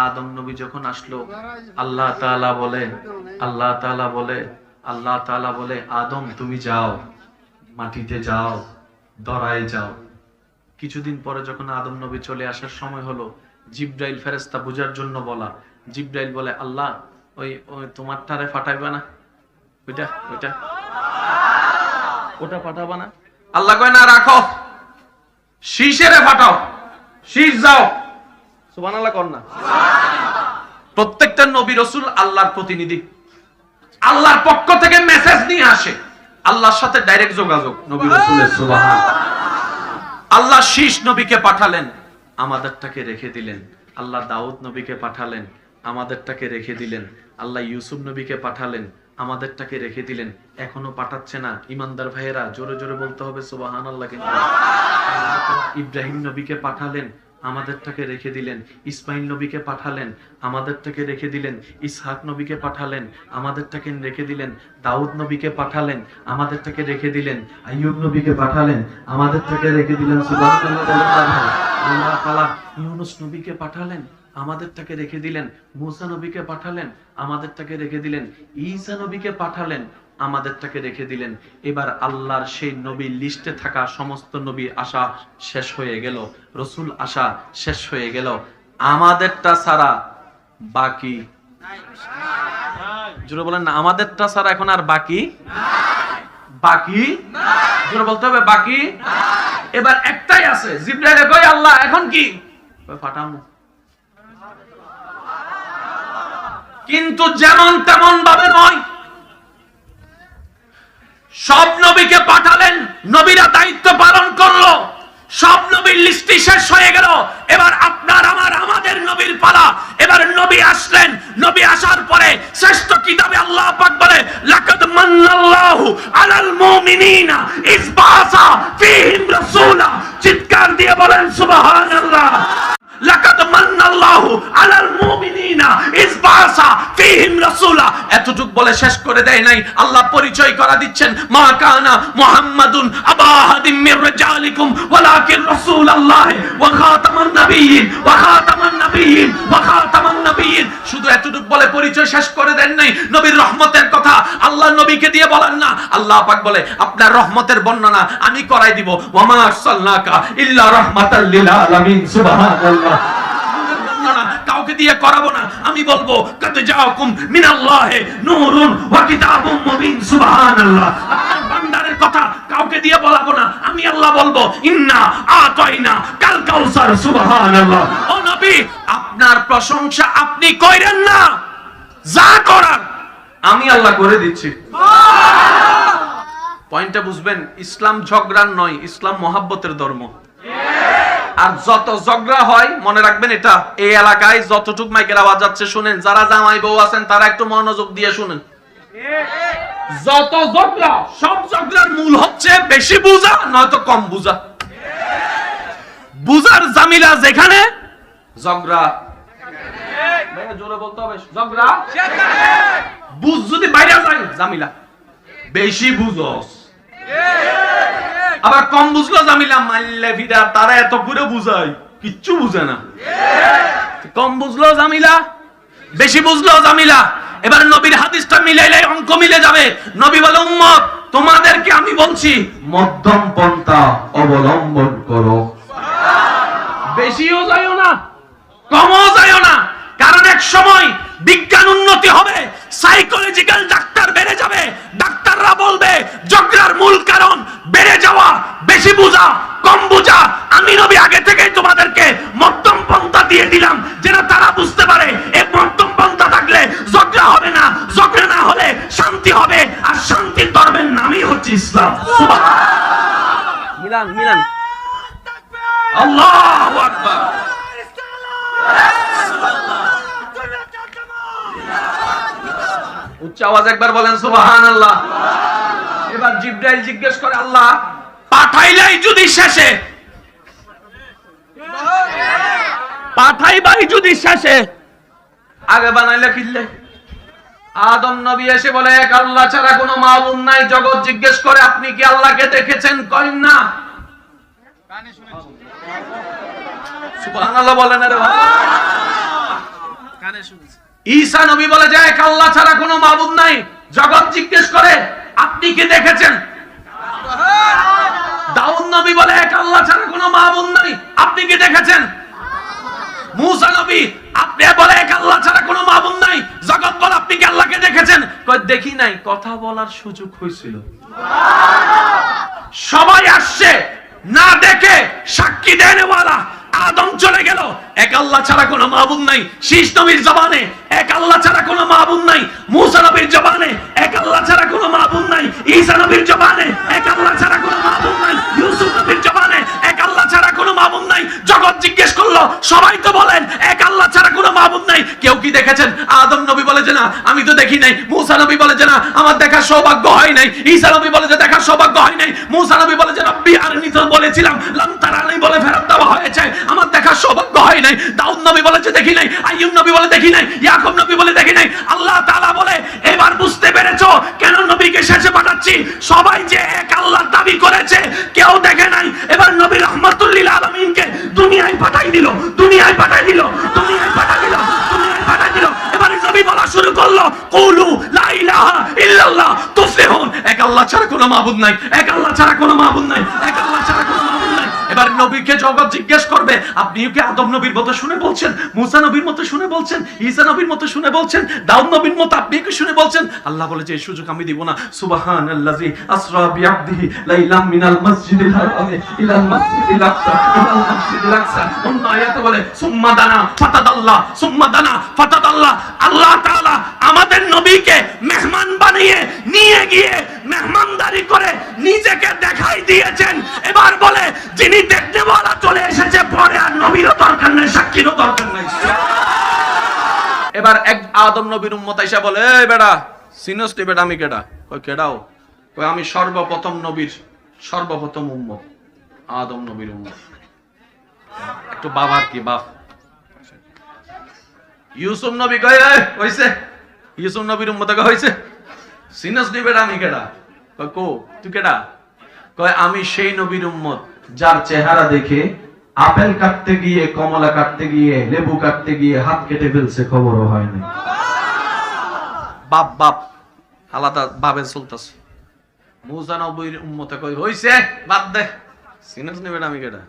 আদম নবী যখন আসলো, আল্লাহ তাআলা বলে আদম তুমি যাও, মাটিতে যাও, দরায় যাও। কিছুদিন পরে যখন আদম নবী চলে আসার সময় হলো, জিবরাইল ফেরেশতা বুঝার জন্য বলা, জিবরাইল বলে আল্লাহ ওই তোমারটারে ফাটাইবা না, ওটা ফাটাবা না? আল্লাহ কয় না, রাখো, শীষেরে ফাটাও, শীষ যাও। সুবহানাল্লাহ কর না। প্রত্যেকটা নবী রাসূল আল্লাহর প্রতিনিধি, আল্লাহর পক্ষ থেকে মেসেজ নিয়ে আসে, আল্লাহর সাথে ডাইরেক্ট যোগাযোগ নবী রাসূলের। সুবহানাল্লাহ। আল্লাহ শীষ নবীকে পাঠালেন, আমাদেরটাকে রেখে দিলেন। আল্লাহ দাউদ নবীকে পাঠালেন, আমাদেরটাকে রেখে দিলেন। আল্লাহ ইউসুফ নবীকে পাঠালেন, আমাদেরটাকে রেখে দিলেন। এখনো পাঠাচ্ছে না। ইমানদার ভাইয়েরা জোরে জোরে বলতে হবে সুবহানাল্লাহ। কিন্তু ইব্রাহিম নবীকে পাঠালেন, আমাদেরটাকে রেখে দিলেন। ইসমাইল নবীকে পাঠালেন, আমাদেরটাকে রেখে দিলেন। ইসহাক নবীকে পাঠালেন, আমাদেরটাকে রেখে দিলেন। দাউদ নবীকে পাঠালেন, আমাদেরটাকে রেখে দিলেন। আইয়ুব নবীকে পাঠালেন, আমাদেরটাকে রেখে দিলেন। সুবহানাল্লাহ। আল্লাহ তাআলা ইউনূস নবীকে পাঠালেন, আমাদেরটাকে রেখে দিলেন। মুসা নবীকে পাঠালেন, আমাদেরটাকে রেখে দিলেন। ঈসা নবীকে পাঠালেন, আমাদেরটাকে রেখে দিলেন। এবার আল্লাহর সেই নবীর লিস্টে থাকা সমস্ত নবী আসা শেষ হয়ে গেল, রাসূল আসা শেষ হয়ে গেল। আমাদেরটা ছাড়া বাকি জোরে বলেন না, আমাদেরটা ছাড়া এখন আর বাকি জোরে বলতে হবে বাকি। এবার একটাই আছে, জিবরাইল কয় আল্লাহ এখন কি ফাটামু, কিন্তু যেমন তেমন ভাবে নয়। সব নবীকে পাঠালেন, নবীরা দায়িত্ব পালন করলো, সব নবীর লিস্টি শেষ হয়ে গেল। এবার আপনার আমার আমাদের নবীর পালা। এবার নবী আসলেন, নবী আসার পরে শ্রেষ্ঠ কিতাবে আল্লাহ পাক বলে লাকাদ মান্নাল্লাহু আলাল মুমিনিনা ইয বাআসা ফীহিম রাসূলা। চিৎকার দিয়ে বলেন সুবহানাল্লাহ। লাকাদ মান্নাল্লাহু আলাল মুমিনিনা ইয বাআসা ফীহিম রাসূলা। এতটুক বলে শেষ করে দেয় নাই, আল্লাহ পরিচয় করা দিচ্ছেন, মা কানা মুহাম্মাদুন আবা আহাদিম মির রিজালিকুম ওয়ালাকিন রাসূলুল্লাহ ওয়া খাতামান নাবিয়্যিন ওয়া খাতামান নাবিয়্যিন ওয়া খাতামান নাবিয়্যিন। শুধু এতটুক বলে পরিচয় শেষ করে দেন নাই, নবীর রহমতের কথা আল্লাহ নবীকে দিয়ে বলেন না। আল্লাহ পাক বলে আপনার রহমতের বর্ণনা আমি করাই দিব, ওয়া মা আরসালনাকা ইল্লা রাহমাতাল লিল আলামিন। সুবহানাল্লাহ। কাউকে দিয়ে করাবো না, আমি বলবো কাদ জাআকুম মিনাল্লাহি নূরুন ওয়া কিতাবুম মুবিন। সুবহানাল্লাহ। আপনার ভান্ডারের কথা কাউকে দিয়ে বলাবো না, আমি আল্লাহ বলবো ইন্না আতাইনা কাল কাউসার। সুবহানাল্লাহ। ও নবী, আপনার প্রশংসা আপনি কইরেন না, যা করার আমি আল্লাহ করে দিচ্ছি। পয়েন্টটা বুঝবেন, ইসলাম ঝগড়ার নয়, ইসলাম মহাব্বতের ধর্ম। আর যত ঝগড়া হয় মনে রাখবেন, এটা এই এলাকায় যতটুক মাইকের আওয়াজ যাচ্ছে শুনেন, যারা জামাই বউ আছেন তারা একটু মনোযোগ দিয়ে শুনেন। যত ঝগড়া, সব ঝগড়ার মূল হচ্ছে বেশি বুঝা নয়তো কম বুঝা। বুঝার জামিলা যেখানে, ঝগড়া জোরে বলতে হবে, ঝগড়া বুঝ যদি বাইরে যায় জামিলা। বেশি বুঝস আবার কম বুঝলো জামিলা, মাইলে ভিড়া তারা এত করে বুঝায় কিচ্ছু বুঝে না। কম বুঝলো জামিলা, বেশি বুঝলো জামিলা। এবার নবীর হাদিসটা মিলাইলে অঙ্ক মিলে যাবে। নবী বলে উম্মত তোমাদেরকে আমি বলছি মধ্যম পন্থা অবলম্বন করো, বেশিও যাইও না কমও যাইও না। কারণ এক সময় বিজ্ঞান উন্নতি হবে, সাইকোলজিক্যাল ডাক্তার বেড়ে যাবে, ডাক্তাররা বলবে ঝগড়ার মূল কারণ বেড়ে যাওয়া, বেশি বুঝা, কম বুঝা। আমি নবী আগে থেকেই তোমাদেরকে মধ্যম পন্থা দিয়ে দিলাম, যেন তারা বুঝতে পারে এই মধ্যম পন্থা থাকলে ঝগড়া হবে না, ঝগড়া না হলে শান্তি হবে, আর শান্তির ধর্মের নামই হচ্ছে ইসলাম। মিলান মিলান, আল্লাহু আকবার। উচ্চ আওয়াজ একবার বলেন সুবহানাল্লাহ। এবার জিবরাইল জিজ্ঞেস করে আল্লাহ পাঠাইলাই যদি শেষে পাঠাইবাই যদি শেষে আগে বানাইলে কিনলে আদম নবী এসে বলে এক আল্লাহ ছাড়া কোনো মাবুদ নাই। জগৎ জিজ্ঞেস করে আপনি কি আল্লাহকে দেখেছেন? কইন না। সুবহানাল্লাহ বলেন আরে বাবা। কানে শুনছি। ঈসা নবী বলে যে এক আল্লাহ ছাড়া কোনো মাবুদ নাই। জগৎ জিজ্ঞেস করে আপনি কি দেখেছেন? দাউদ নবী বলে এক আল্লাহ ছাড়া কোনো মাবুদ নাই। আপনি কি দেখেছেন? মুসা নবী আপনি বলে এক আল্লাহ ছাড়া কোনো মাবুদ নাই। জগৎ বলে আপনি কি আল্লাহকে দেখেছেন? কই দেখি নাই। কথা বলার সুযোগ হয়েছিল। সবাই আসছে না দেখে সাক্ষী দেনেওয়ালা আদম চলে গেল। এক আল্লাহ ছাড়া কোনো মাবুদ নাই। শীষ নবীর জবানে এক আল্লাহ ছাড়া কোনো মাবুদ নাই। মুসা নবীর জবানে এক আল্লাহ ছাড়া কোনো মাবুদ নাই। ঈসা নবীর জবানে এক আল্লাহ ছাড়া কোনো মাবুদ নাই। ইউসুফ নবীর জবানে এক আল্লাহ ছাড়া কোনো মাবুদ নাই। জগৎ জিজ্ঞেস করলো সবাই তো বলেন এক আল্লাহ ছাড়া কোনো মাবুদ নাই। কেউ কি দেখেছেন? আদম নবী বলে যে না আমি তো দেখি নাই। মুসা নবী বলে যে না আমার দেখার সৌভাগ্য হয় নাই। ঈসা নবী বলে যে দেখার সৌভাগ্য হয় নাই। মুসা নবী বলে যে রব্বি আরনি তো বলেছিলাম লাম তারানি বলে ফেরত দেওয়া হয়েছে, আমার দেখার সৌভাগ্য হয় নাই। দাউদ নবী বলে যে দেখি নাই। আইয়ুব নবী বলে দেখি নাই। ইয়াকুব নবী বলে দেখি নাই। আল্লাহ তাআলা বলে এবার বুঝতে পেরেছো কেন নবীকে শেষে পাঠাচ্ছি? সবাই যে এক আল্লাহর দাবি করেছে কেউ দেখে নাই। এবার নবী রাহমাতুল লিল আলামিনকে দুনিয়ায় পাঠাই দিল। দুনিয়ায় পাঠাই দিল। দুনিয়ায় পাঠাই দিল। দুনিয়ায় পাঠাই দিল। এবার নবী বলা শুরু করলো কুলু লা ইলাহা ইল্লাল্লাহ তুফলিহুন। এক আল্লাহ ছাড়া কোনো মাবুদ নাই। এক আল্লাহ ছাড়া কোনো মাবুদ নাই। এক আল্লাহ ছাড়া কোনো মাবুদ নাই। এবার নবীকে জগৎ জিজ্ঞেস করবে আপনিও কি আদম নবীর মতো শুনে বলছেন? মুসা নবীর মতো শুনে বলছেন? ঈসা নবীর মতো শুনে বলছেন? দাউদ নবীর মতো আপনি কি শুনে বলছেন? আল্লাহ বলে যে এই সুযোগ আমি দিব না। সুবহানাল্লাযী আসরা বিআবদিহি লাইলাম মিনাল মাসজিদিল হারামি ইলাল মাসজিদিল আকসা ইলাল মাসজিদিল আকসা। অন্য আয়াতে বলে সুম্মা দানা ফাতাদাল্লাহ সুম্মা দানা ফাতাদাল্লাহ। আল্লাহ তাআলা আমাদের নবীকে মেহমান বানিয়ে নিয়ে গিয়ে মেহমানদারি করে নিজেকে দেখাই দিয়েছেন। এবার বলে যিনি দেখতে বলা চলে এসেছে পরে আর নবীরও দরকার নাই, সাক্ষীরও দরকার নাই। এবার এক আদম নবীর উম্মত আইসা বলে এই বেটা সিনস নি বেটা আমি কেডা? কই কেডাও? কই আমি সর্বপ্রথম নবীর সর্বপ্রথম উম্মত আদম নবীর উম্মত। একটু বাবার কি বাপ। ইউসুফ নবী কই হইছে? ইউসুফ নবীর উম্মত কই হইছে? সিনস নি বেটা আমি কেডা? কই কো তুই কেডা? কয় আমি সেই নবীর উম্মত যার চেহারা দেখে আপেল কাটতে গিয়ে কমলা কাটতে গিয়ে লেবু কাটতে গিয়ে হাত কেটে ফেলছে খবরও হয় না। বাপ বাপ আলাদা ভাবে চলতেছে। মুসা নবীর উম্মতে কই হইছে বাদ দে সিনস নি বেটা আমি কেডা?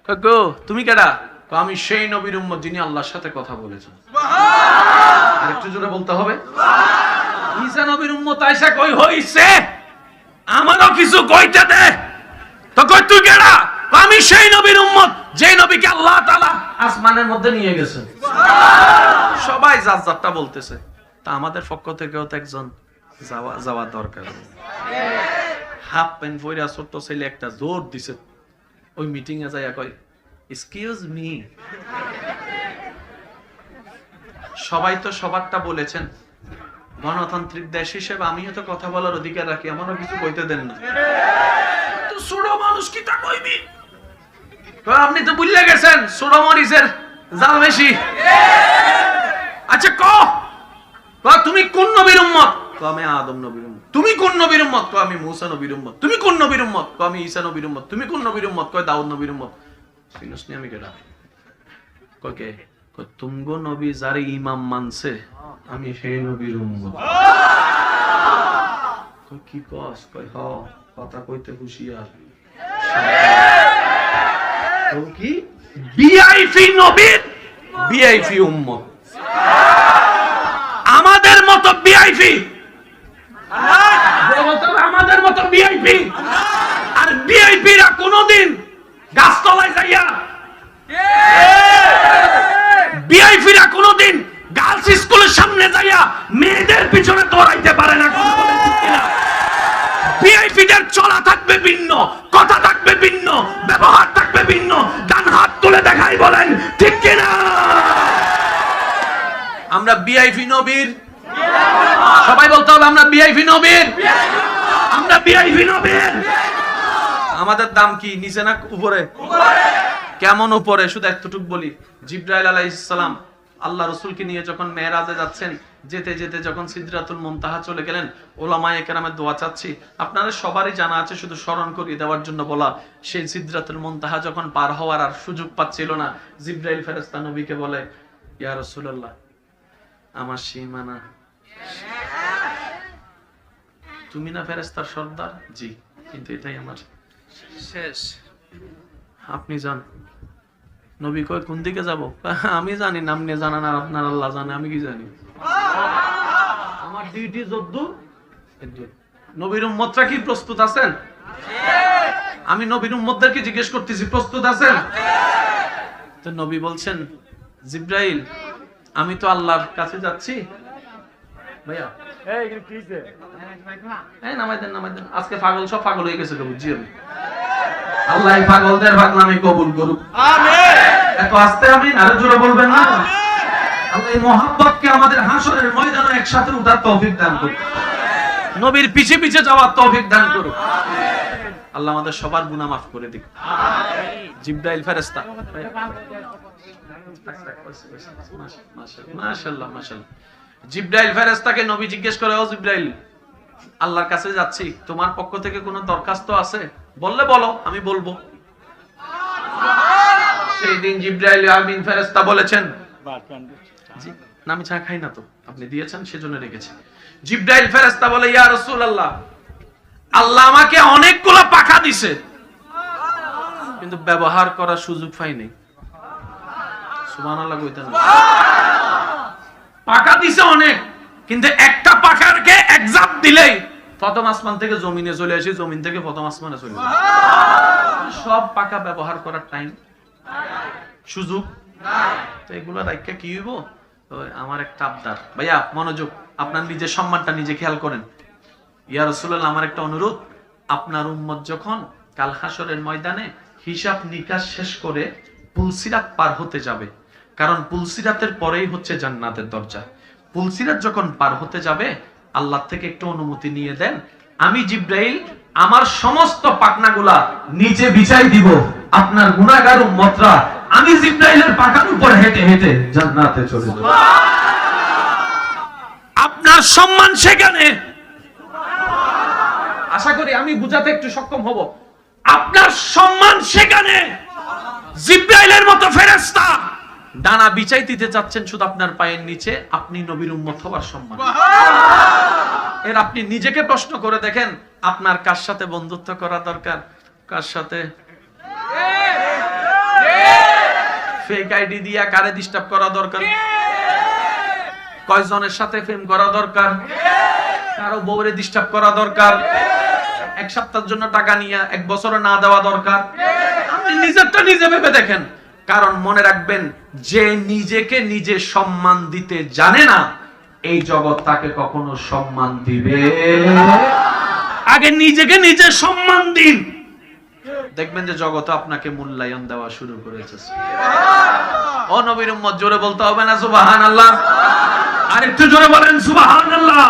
কয় গো তুমি কেডা? কয় আমি সেই নবীর উম্মত যিনি আল্লাহর সাথে কথা বলেছেন। সুবহানাল্লাহ। আরেকটু জোরে বলতে হবে। সুবহানাল্লাহ। ঈসা নবীর উম্মত আয়েশা কই হইছে আমারও কিছু কইতে দে। তো কই তুই কেডা? আমি সেই নবীর উম্মত যে নবীকে আল্লাহ তাআলা আসমানের মধ্যে নিয়ে গেছেন। সুবহানাল্লাহ। সবাই যারটা বলতেছে। তা আমাদের পক্ষ থেকেও তো একজন যাওয়া দরকার। হাফ প্যান্ট পরে ছোট্ট ছেলে একটা জোর দিছে ওই মিটিং এ যাইয়া কয় এক্সকিউজ মি। সবাই তো সবারটা বলেছেন। গণতান্ত্রিক দেশ হিসেবে আমিও তো কথা বলার অধিকার রাখি, আমারও কিছু কইতে দেন না। তো ছোট মানুষ কি তা কইবি? আপনি তো ভুলে গেছেন ছোট মরিচের জাল বেশি। আচ্ছা তুমি কোন নবীর উম্মত? আমি আদম নবীর উম্মত। তুমি কোন নবীর উম্মত? আমি মুসা নবীর উম্মত। তুমি কোন নবীর উম্মত? আমি ঈসা নবীর উম্মত। তুমি কোন নবীর উম্মত? দাউদ নবীর উম্মত। চিনস নি আমি কেডা? কে? তুমগো নবী যারে ইমাম মানছে আমি সেই নবীর উম্মত। কি কস? কই হ কথা কইতে হুঁশিয়ার। কি ভিআইপি নবীর ভিআইপি উম্মত। আমাদের মতো ভিআইপি আমাদের মতো ভিআইপি আর ভিআইপিরা কোনদিন গাছতলায় যাইয়া ভিআইপিরা কোনদিন গার্লস স্কুলের সামনে যাইয়া মেয়েদের পিছনে দৌড়াইতে পারে না। ভিআইপিদের চলা থাকবে ভিন্ন, কথা থাকবে ভিন্ন, ব্যবহার থাকবে ভিন্ন। ডান হাত তুলে দেখাই বলেন ঠিক কিনা? আমরা ভিআইপি নবীর, সবাই বলতে হবে আমরা ভিআইপি নবীর, আমরা ভিআইপি নবীর। আমাদের দাম কি নিচে না উপরে? কেমন উপরে, শুধু এতটুকু বলি, জিবরাইল আলাইহিস সালাম আল্লাহ রাসূলকে নিয়ে যখন মেরাজে যাচ্ছেন, যেতে যেতে যখন সিদরাতুল মুনতাহা চলে গেলেন, উলামায়ে কেরামের দোয়া চাচ্ছি, আপনাদের সবারই জানা আছে, শুধু স্মরণ করিয়ে দেওয়ার জন্য বলা, সেই সিদরাতুল মুনতাহা যখন পার হওয়ার আর সুযোগ পাচ্ছিল না, জিবরাইল ফেরেশতা নবীকে বলে, ইয়া রাসূলুল্লাহ, আমার সীমানা, তুমি না ফেরেশতার সর্দার? জি, কিন্তু এটাই আমার শেষ, আপনি যান। নবী কয়, কোন দিকে যাব? আমি জানি না, আপনি জানেন আর আপনার আল্লাহ জানে, আমি কি জানি, আমার ডিউটি যদ্দূর। নবীর উম্মতরা কি প্রস্তুত আছেন? আমি নবীর উম্মতদেরকে জিজ্ঞেস করতেছি, প্রস্তুত আছেন? তো নবী বলছেন, জিবরাইল, আমি তো আল্লাহর কাছে যাচ্ছি। ভাইয়া নামাই দেন, নামাই দেন, আজকে পাগল সব পাগল হয়ে গেছে, বুঝছি আমি। আল্লাহ পাগলদের পাগলামি কবুল করুক, আমিন। এত আস্তে আমিন, আরো জোরে বলবেন না? আল্লাহ মুহাব্বতকে আমাদের হাসরের ময়দানে একসাথে উঠার তৌফিক দান করুক, নবীর পিছে পিছে যাওয়ার তৌফিক দান করুক, আল্লাহ আমাদের সবার গুনাহ মাফ করে দিক। জিবরাইল ফেরেশতা, মাশাআল্লাহ মাশাআল্লাহ। জিবরাইল ফেরেশতাকে নবী জিজ্ঞেস করে, ও জিবরাইল, আল্লাহর কাছে যাচ্ছি, তোমার পক্ষ থেকে কোনো দরখাস্ত আছে? বললে বলো, আমি বলবো। সেই দিন জিবরাইল আমিন ফেরেশতা বলেছেন, জি না, আমি চা খাই না, তো আপনি দিয়েছেন সেজন্য রেখেছি। জিবরাইল ফেরেশতা বলে, ইয়া রাসূলুল্লাহ, আল্লাহ আমাকে অনেকগুলো পাখা দিছে, কিন্তু ব্যবহার করার সুযোগ পাই নাই। সুবহানাল্লাহ কইতেন, পাখা দিছে অনেক, কিন্তু একটা পাখারকে এক জাপ দিলেই প্রথম আসমান থেকে জমিনে চলে আসি, জমিন থেকে প্রথম আসমানে চলে আসি। সব পাখা ব্যবহার করার টাইম, সুযোগ নাই। তো এগুলো রাইখা কি হইব? আমার একটা আবদার, ভাইয়া মনোযোগ, আপনার নিজের সম্মানটা নিজে খেয়াল করেন। ইয়া রাসূলুল্লাহ, আমার একটা অনুরোধ, আপনার উম্মত যখন কাল হাসরের ময়দানে হিসাব নিকাশ শেষ করে পুলসিরাত পার হতে যাবে, কারণ পুলসিরাতের পরেই হচ্ছে জান্নাতের দরজা, পুলসিরাত যখন পার হতে যাবে, আল্লাহ থেকে একটু অনুমতি নিয়ে দেন, আমি জিবরাইল আমার সমস্ত পাখনাগুলা নিচে বিছাই দিব, আপনার গুনাহগার উম্মতরা আমি জিবরাইলের পাখার উপর হেঁটে হেঁটে জান্নাতে চলে যাব। আপনার সম্মান সেখানে, আশা করি আমি বুঝাতে একটু সক্ষম হব, আপনার সম্মান সেখানে। জিবরাইলের মতো ফেরেশতা ডানা বিছাই দিতে চাচ্ছেন শুধু আপনার পায়ের নিচে, আপনি নবীর উম্মত হওয়ার সম্মান। এর আপনি নিজেকে প্রশ্ন করে দেখেন, আপনার কার সাথে বন্ধুত্ব করা দরকার, কার সাথে ফেক আইডি দিয়া কারে ডিস্টার্ব করা দরকার, কয়জনের সাথে প্রেম করা দরকার, কারো বউরে ডিস্টার্ব করা দরকার, এক সপ্তাহের জন্য টাকা নিয়ে এক বছরে না দেওয়া দরকার। আপনি নিজেরটা নিজে ভেবে দেখেন, কারণ মনে রাখবেন, যে নিজেকে নিজে সম্মান দিতে জানে না, এই জগৎ তাকে কখনো সম্মান দিবে। আগে নিজেকে নিজে সম্মান দিন, দেখবেন যে জগৎ আপনাকে মূল্যায়ন দেওয়া শুরু করেছে। ও নবীর উম্মত, জোরে বলতে হবে না সুবহানাল্লাহ? আরেকটু জোরে বলেন সুবহানাল্লাহ।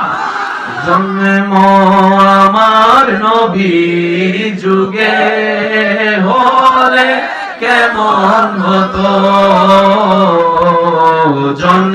জন্ম আমার নবীর যুগে হলে কেমন হতো, জন্ম